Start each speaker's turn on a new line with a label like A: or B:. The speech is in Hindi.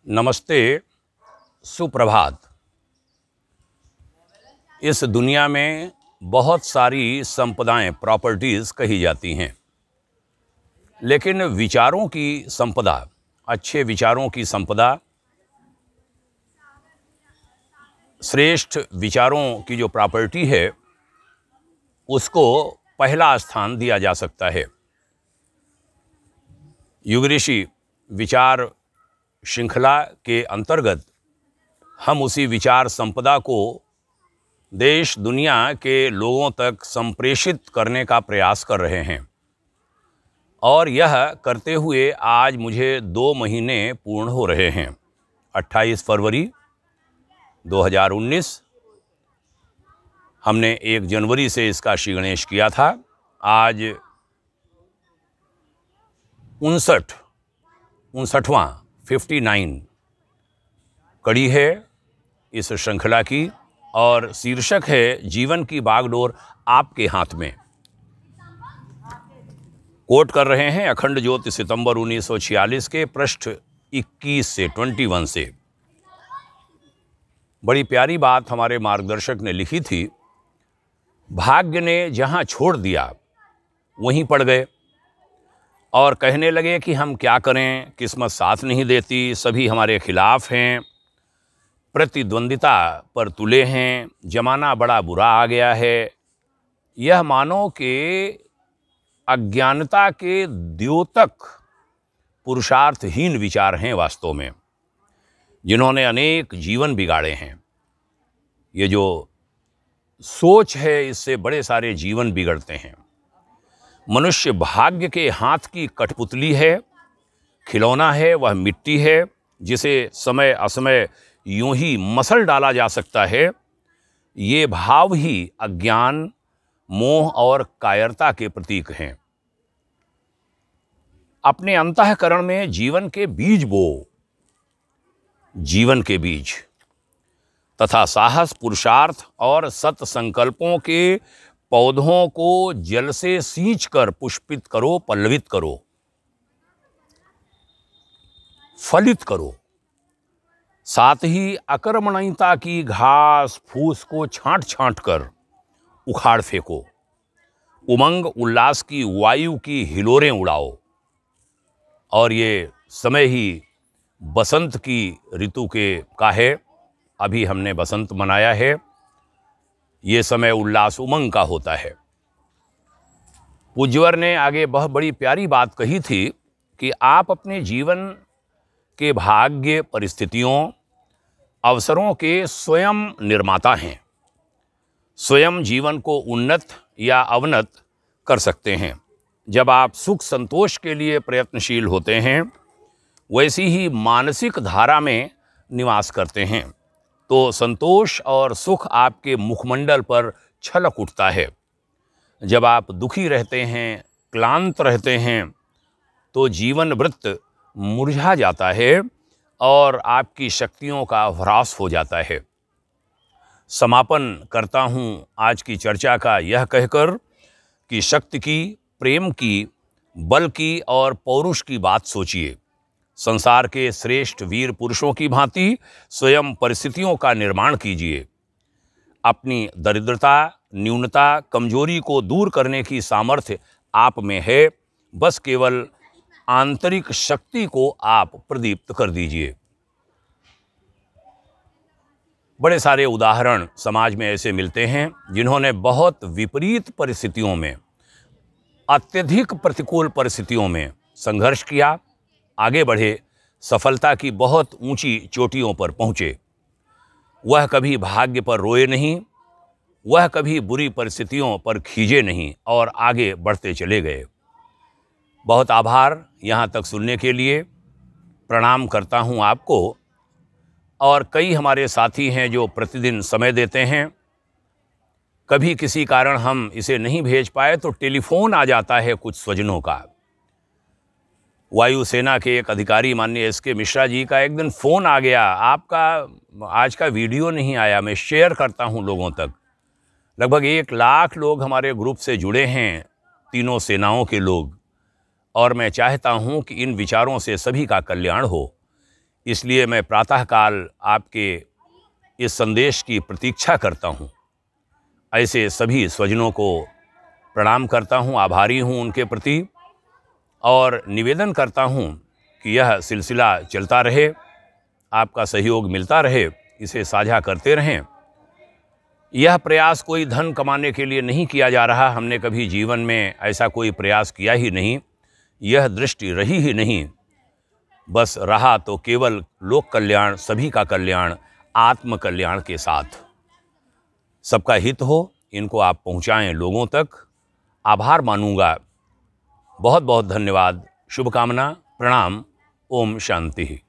A: नमस्ते, सुप्रभात। इस दुनिया में बहुत सारी संपदाएं, प्रॉपर्टीज़ कही जाती हैं, लेकिन विचारों की संपदा, अच्छे विचारों की संपदा, श्रेष्ठ विचारों की जो प्रॉपर्टी है, उसको पहला स्थान दिया जा सकता है। युग ऋषि विचार श्रृंखला के अंतर्गत हम उसी विचार संपदा को देश दुनिया के लोगों तक संप्रेषित करने का प्रयास कर रहे हैं और यह करते हुए आज मुझे 2 महीने पूर्ण हो रहे हैं। 28 फरवरी 2019 हमने 1 जनवरी से इसका श्री गणेश किया था। आज 59वां 59 कड़ी है इस श्रृंखला की और शीर्षक है जीवन की बागडोर आपके हाथ में। कोट कर रहे हैं अखंड ज्योति सितंबर 1946 के पृष्ठ 21 से 21 से। बड़ी प्यारी बात हमारे मार्गदर्शक ने लिखी थी, भाग्य ने जहां छोड़ दिया वहीं पड़ गए और कहने लगे कि हम क्या करें, किस्मत साथ नहीं देती, सभी हमारे खिलाफ हैं, प्रतिद्वंदिता पर तुले हैं, जमाना बड़ा बुरा आ गया है। यह मानो कि अज्ञानता के द्योतक पुरुषार्थहीन विचार हैं वास्तव में, जिन्होंने अनेक जीवन बिगाड़े हैं। ये जो सोच है, इससे बड़े सारे जीवन बिगड़ते हैं। मनुष्य भाग्य के हाथ की कठपुतली है, खिलौना है, वह मिट्टी है जिसे समय असमय यूं ही मसल डाला जा सकता है। ये भाव ही अज्ञान, मोह और कायरता के प्रतीक हैं। अपने अंतःकरण में जीवन के बीज बो, जीवन के बीज तथा साहस, पुरुषार्थ और सत संकल्पों के पौधों को जल से सींचकर पुष्पित करो, पल्लवित करो, फलित करो। साथ ही अकर्मण्यता की घास फूस को छांट छांट कर उखाड़ फेंको। उमंग उल्लास की वायु की हिलोरें उड़ाओ। और ये समय ही बसंत की ऋतु का है। अभी हमने बसंत मनाया है। ये समय उल्लास उमंग का होता है। पूज्यवर ने आगे बहुत बड़ी प्यारी बात कही थी कि आप अपने जीवन के भाग्य, परिस्थितियों, अवसरों के स्वयं निर्माता हैं। स्वयं जीवन को उन्नत या अवनत कर सकते हैं। जब आप सुख संतोष के लिए प्रयत्नशील होते हैं, वैसी ही मानसिक धारा में निवास करते हैं, तो संतोष और सुख आपके मुखमंडल पर छलक उठता है। जब आप दुखी रहते हैं, क्लांत रहते हैं, तो जीवन वृत्त मुरझा जाता है और आपकी शक्तियों का ह्रास हो जाता है। समापन करता हूँ आज की चर्चा का यह कहकर कि शक्ति की, प्रेम की, बल की और पौरुष की बात सोचिए। संसार के श्रेष्ठ वीर पुरुषों की भांति स्वयं परिस्थितियों का निर्माण कीजिए। अपनी दरिद्रता, न्यूनता, कमजोरी को दूर करने की सामर्थ्य आप में है। बस केवल आंतरिक शक्ति को आप प्रदीप्त कर दीजिए। बड़े सारे उदाहरण समाज में ऐसे मिलते हैं जिन्होंने बहुत विपरीत परिस्थितियों में, अत्यधिक प्रतिकूल परिस्थितियों में संघर्ष किया, आगे बढ़े, सफलता की बहुत ऊंची चोटियों पर पहुँचे। वह कभी भाग्य पर रोए नहीं, वह कभी बुरी परिस्थितियों पर खींचे नहीं और आगे बढ़ते चले गए। बहुत आभार यहाँ तक सुनने के लिए। प्रणाम करता हूँ आपको। और कई हमारे साथी हैं जो प्रतिदिन समय देते हैं। कभी किसी कारण हम इसे नहीं भेज पाए तो टेलीफोन आ जाता है कुछ स्वजनों का। वायुसेना के एक अधिकारी माननीय एस.के. मिश्रा जी का एक दिन फ़ोन आ गया, आपका आज का वीडियो नहीं आया, मैं शेयर करता हूं लोगों तक। लगभग 1 लाख लोग हमारे ग्रुप से जुड़े हैं, तीनों सेनाओं के लोग, और मैं चाहता हूं कि इन विचारों से सभी का कल्याण हो। इसलिए मैं प्रातःकाल आपके इस संदेश की प्रतीक्षा करता हूँ। ऐसे सभी स्वजनों को प्रणाम करता हूँ, आभारी हूँ उनके प्रति, और निवेदन करता हूँ कि यह सिलसिला चलता रहे, आपका सहयोग मिलता रहे, इसे साझा करते रहें। यह प्रयास कोई धन कमाने के लिए नहीं किया जा रहा, हमने कभी जीवन में ऐसा कोई प्रयास किया ही नहीं, यह दृष्टि रही ही नहीं। बस रहा तो केवल लोक कल्याण, सभी का कल्याण, आत्म कल्याण के साथ। सबका हित हो, इनको आप पहुंचाएं लोगों तक। आभार मानूंगा। बहुत बहुत धन्यवाद। शुभकामना। प्रणाम। ओम शांति।